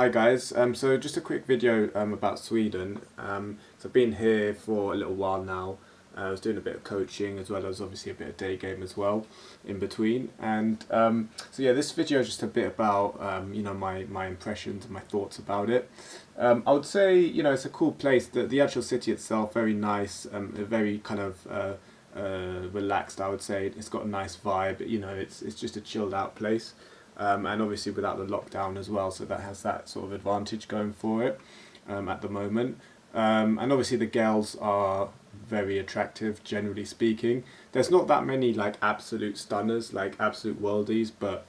Hi guys, so just a quick video about Sweden. So I've been here for a little while now. I was doing a bit of coaching as well as obviously a bit of day game as well in between. And so yeah, this video is just a bit about my impressions and my thoughts about it. I would say it's a cool place. The actual city itself, very nice, very kind of relaxed. I would say it's got a nice vibe. It's just a chilled out place. And obviously without the lockdown as well, so that has that sort of advantage going for it at the moment. And obviously the girls are very attractive, generally speaking. There's not that many like absolute stunners, like absolute worldies, but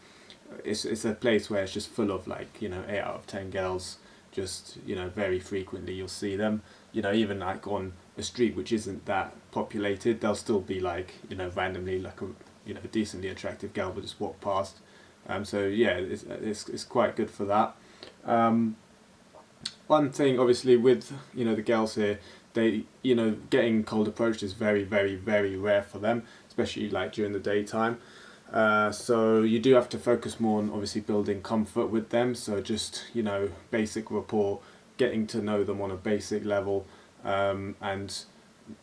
it's a place where it's just full of like 8 out of 10 girls. Just very frequently you'll see them. Even like on a street which isn't that populated, they'll still be like randomly like a decently attractive girl will just walk past. So yeah, it's quite good for that. One thing obviously with the girls here, they getting cold approached is very very rare for them, especially like during the daytime. So you do have to focus more on obviously building comfort with them. So just basic rapport, getting to know them on a basic level, and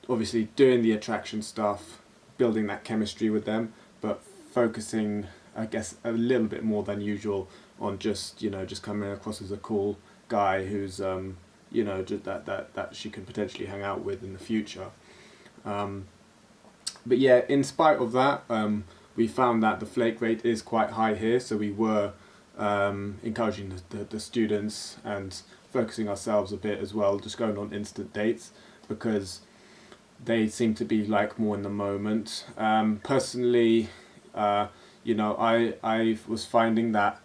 obviously doing the attraction stuff, building that chemistry with them, but focusing I guess a little bit more than usual on just coming across as a cool guy who's just that she can potentially hang out with in the future. But yeah, in spite of that, we found that the flake rate is quite high here, so we were encouraging the students and focusing ourselves a bit as well, just going on instant dates because they seem to be like more in the moment. Personally, I was finding that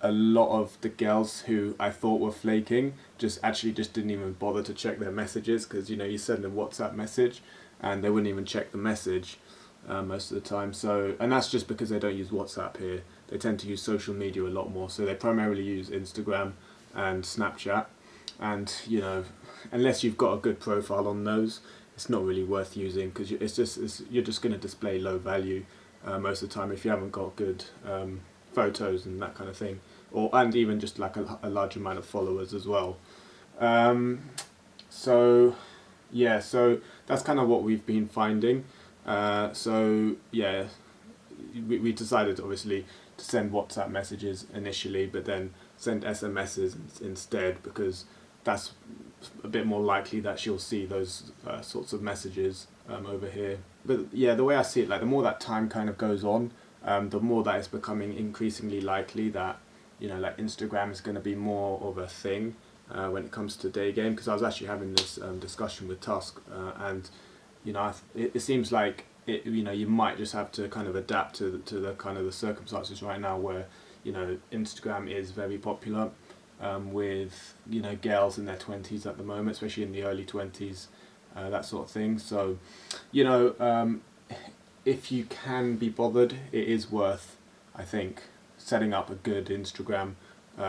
a lot of the girls who I thought were flaking just didn't even bother to check their messages, because you send a WhatsApp message and they wouldn't even check the message most of the time. So, and that's just because they don't use WhatsApp here. They tend to use social media a lot more, so they primarily use Instagram and Snapchat. And unless you've got a good profile on those, it's not really worth using, because you're just going to display low value most of the time if you haven't got good photos and that kind of thing, and even just like a large amount of followers as well. So yeah, so that's kind of what we've been finding. So yeah, we decided obviously to send WhatsApp messages initially, but then send SMSs instead, because that's a bit more likely that she'll see those sorts of messages over here. But yeah, the way I see it, like the more that time kind of goes on, the more that it's becoming increasingly likely that like Instagram is going to be more of a thing when it comes to Daygame. Because I was actually having this discussion with Tusk, and it seems like you might just have to kind of adapt to the kind of the circumstances right now where Instagram is very popular with girls in their 20s at the moment, especially in the early 20s, that sort of thing. So if you can be bothered, it is worth, I think, setting up a good Instagram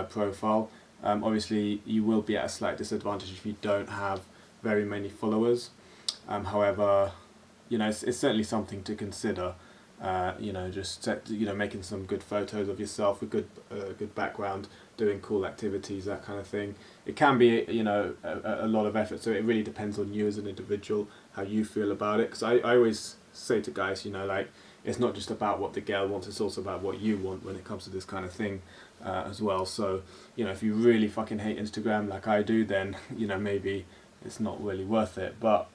profile. Obviously you will be at a slight disadvantage if you don't have very many followers. However, it's certainly something to consider. Just making some good photos of yourself with good background, doing cool activities, that kind of thing. It can be a lot of effort, so it really depends on you as an individual, how you feel about it. Because I always say to guys, like, it's not just about what the girl wants, it's also about what you want when it comes to this kind of thing as well. So if you really fucking hate Instagram like I do, then maybe it's not really worth it. But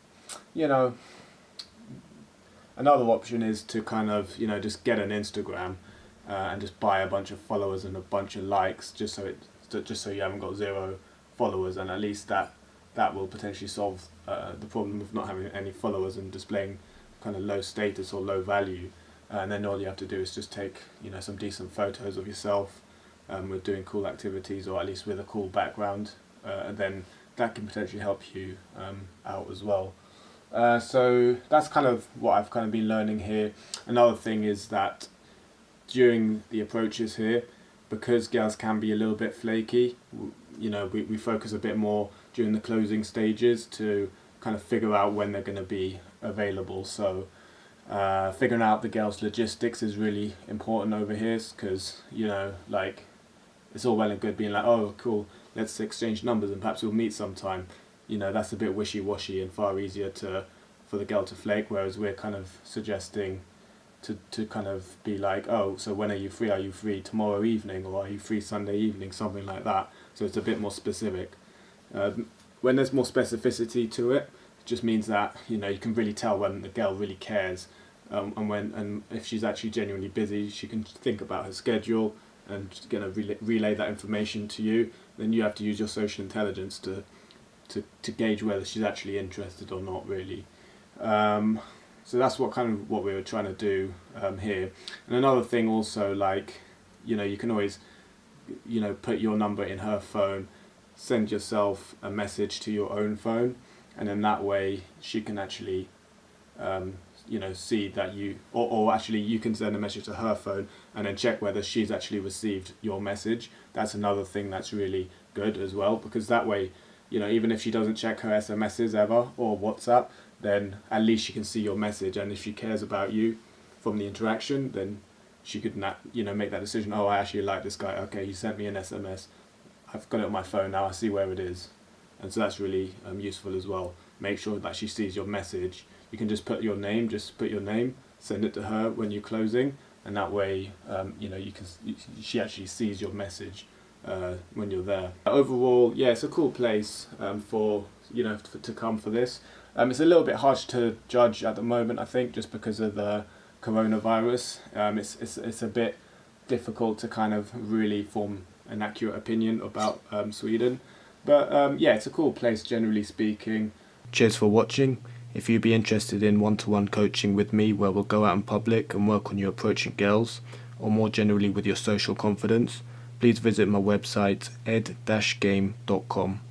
another option is to kind of just get an Instagram and just buy a bunch of followers and a bunch of likes, just so you haven't got 0 followers, and at least that will potentially solve the problem of not having any followers and displaying kind of low status or low value. And then all you have to do is just take some decent photos of yourself with doing cool activities, or at least with a cool background, and then that can potentially help you out as well. So that's kind of what I've kind of been learning here. Another thing is that during the approaches here, because girls can be a little bit flaky, we focus a bit more during the closing stages to kind of figure out when they're going to be available. So figuring out the girls' logistics is really important over here, because like it's all well and good being like, oh cool, let's exchange numbers and perhaps we'll meet sometime. That's a bit wishy-washy and far easier for the girl to flake, whereas we're kind of suggesting to kind of be like, oh, so when are you free? Are you free tomorrow evening, or are you free Sunday evening? Something like that. So it's a bit more specific. When there's more specificity to it, it just means that you can really tell when the girl really cares, and if she's actually genuinely busy, she can think about her schedule and relay that information to you. Then you have to use your social intelligence to gauge whether she's actually interested or not, really. So that's what we were trying to do here. And another thing also, like, you can always, put your number in her phone, send yourself a message to your own phone, and then that way she can actually, see that or actually you can send a message to her phone and then check whether she's actually received your message. That's another thing that's really good as well, because that way, even if she doesn't check her SMSs ever or WhatsApp, then at least she can see your message, and if she cares about you from the interaction, then she could make that decision. Oh, I actually like this guy. Okay, he sent me an SMS. I've got it on my phone now. I see where it is, and so that's really useful as well. Make sure that she sees your message. You can just put your name, send it to her when you're closing, and that way, she actually sees your message when you're there. Overall, yeah, it's a cool place to come for this. It's a little bit harsh to judge at the moment, I think, just because of the coronavirus. It's a bit difficult to kind of really form an accurate opinion about Sweden. But yeah, it's a cool place, generally speaking. Cheers for watching. If you'd be interested in one-to-one coaching with me, where we'll go out in public and work on your approaching girls, or more generally with your social confidence, please visit my website ed-game.com.